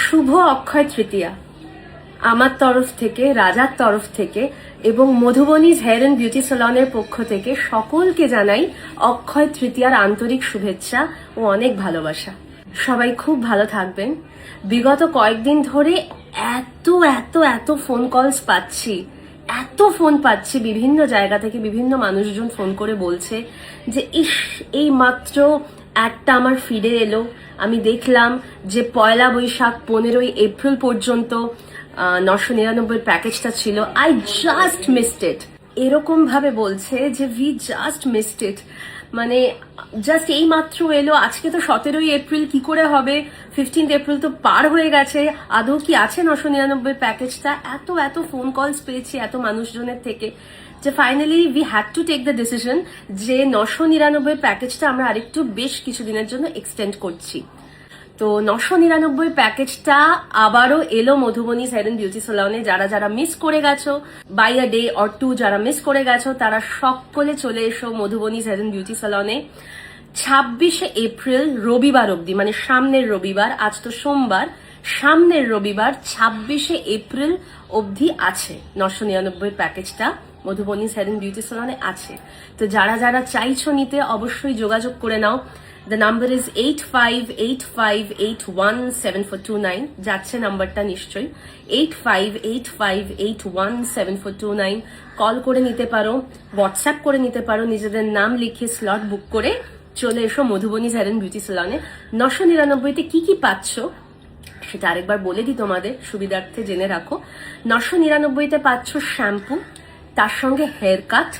শুভ অক্ষয় তৃতীয়া আমার তরফ থেকে, রাজার তরফ থেকে এবং মধুবনীজ হেয়ার এন্ড বিউটি সেলনের পক্ষ থেকে সকলকে জানাই অক্ষয় তৃতীয়ার আন্তরিক শুভেচ্ছা ও অনেক ভালোবাসা। সবাই খুব ভালো থাকবেন। বিগত কয়েকদিন ধরে এত এত এত ফোন কলস পাচ্ছি, এত ফোন পাচ্ছি বিভিন্ন জায়গা থেকে। বিভিন্ন মানুষজন ফোন করে বলছে যে ইস, এই মাত্র একটা আমার ফিডে এলো, আমি দেখলাম যে 1 বৈশাখ 15 এপ্রিল পর্যন্ত 999 প্যাকেজটা ছিল, আই জাস্ট মিসড ইট। এরকম ভাবে বলছে যে উই জাস্ট মিসড ইট, মানে জাস্ট এই মাত্র এলো। আজকে তো 17 এপ্রিল, কি করে হবে? 15 এপ্রিল তো পার হয়ে গেছে, আদৌ কি আছে 999 প্যাকেজটা? এত এত ফোন কলস পেয়েছি এত মানুষজনের থেকে যে finally we had to take the decision যে 999 প্যাকেজটা আমরা আরেকটু বেশ কিছুদিনের জন্য এক্সটেন্ড করছি। তো 999 প্যাকেজটা আবারও এলো মধুবনীজ হেয়ার এন্ড বিউটি সেলনে। যারা যারা মিস করে গেছো, by a day or two যারা মিস করে গেছো, তারা সকলে চলে এসো মধুবনীজ হেয়ার এন্ড বিউটি সেলনে। 26 এপ্রিল রবিবার অবধি, মানে সামনের রবিবার, আজ তো সোমবার, সামনের রবিবার 26 এপ্রিল অবধি আছে 999 প্যাকেজটা মধুবনীজ হেয়ার এন্ড বিউটি সেলনে আছে। তো যারা যারা চাইছো নিতে অবশ্যই যোগাযোগ করে নাও। The number is 8585817429। যাচ্ছে নাম্বারটা নিশ্চয়ই 8585817429। কল করে নিতে পারো, হোয়াটসঅ্যাপ করে নিতে পারো, নিজেদের নাম লিখে স্লট বুক করে চলে এসো মধুবনীজ হেয়ার এন্ড বিউটি সেলনে। 999-তে কি কি পাচ্ছ সেটা আরেকবার বলে দিই তোমাদের সুবিধার্থে, জেনে রাখো। 999-তে পাচ্ছ শ্যাম্পু, তার সঙ্গে হেয়ার কাট,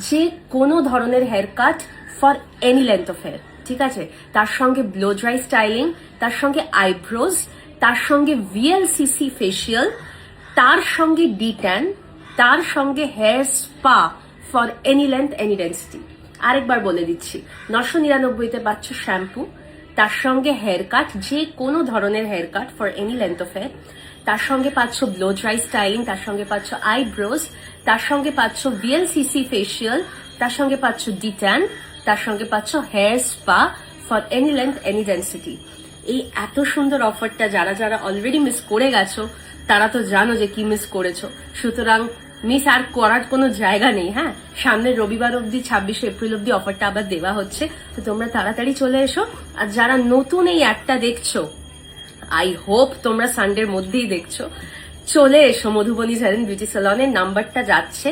যে কোনো ধরনের hair cut for any length of hair, ঠিক আছে। তার সঙ্গে ব্লো ড্রাই স্টাইলিং, তার সঙ্গে আইব্রোজ, তার সঙ্গে ভিএলসিসি ফেসিয়াল, তার সঙ্গে ডিট্যান, তার সঙ্গে hair spa for any length any density. আরেকবার বলে দিচ্ছি, 999-তে পাচ্ছ শ্যাম্পু, তার সঙ্গে হেয়ার কাট, যে কোনো ধরনের hair cut for any length of hair, তার সঙ্গে পাচ্ছ ব্লো ড্রাই স্টাইলিং, তার সঙ্গে পাচ্ছ আইব্রোজ, তার সঙ্গে পাচ্ছ ভিএলসিসি ফেসিয়াল, তার সঙ্গে পাচ্ছ ডিট্যান, তার সঙ্গে পাচ্ছ hair spa for any length any density. এই এত সুন্দর অফারটা যারা যারা অলরেডি মিস করে গেছো তারা তো জানো যে কি মিস করেছো, সুতরাং মিস আর করার কোনো জায়গা নেই। হ্যাঁ, সামনের রবিবার অবধি 26 এপ্রিল অবধি অফারটা আবার দেওয়া হচ্ছে, তো তোমরা তাড়াতাড়ি চলে এসো। আর যারা নতুন এই অ্যাডটা দেখছো, আই হোপ তোমরা সানডের মধ্যেই দেখছো, চলে এসো মধুবনীজ হেয়ার এন্ড বিউটি সেলনের। নাম্বারটা যাচ্ছে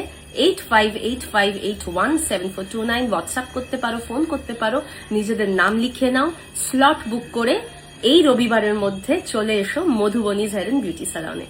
8585817429। হোয়াটসঅ্যাপ করতে পারো, ফোন করতে পারো, নিজেদের নাম লিখে নাও, স্লট বুক করে এই রবিবারের মধ্যে চলে এসো মধুবনীজ হেয়ার এন্ড বিউটি সেলনে।